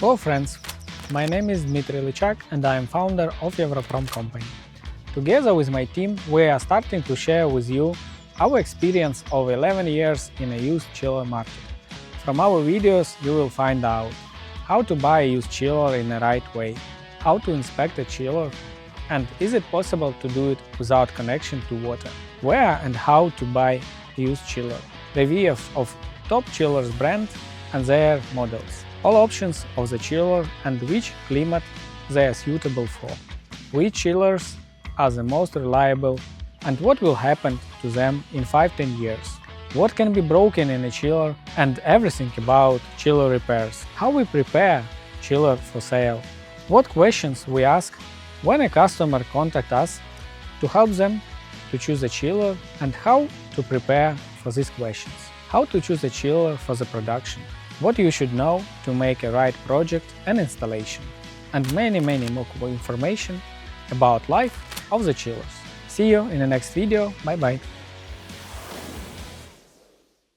Hello friends, my name is Dmitry Lichak and I am founder of Evroprom company. Together with my team, we are starting to share with you our experience of 11 years in a used chiller market. From our videos you will find out how to buy a used chiller in the right way, how to inspect a chiller, and is it possible to do it without connection to water, where and how to buy a used chiller, reviews of top chillers brand and their models, all options of the chiller and which climate they are suitable for, which chillers are the most reliable and what will happen to them in 5-10 years, what can be broken in a chiller and everything about chiller repairs, how we prepare chiller for sale, what questions we ask when a customer contacts us to help them to choose a chiller and how to prepare for these questions, how to choose a chiller for the production, what you should know to make a right project and installation, and many more information about life of the chillers. See you in the next video. Bye bye.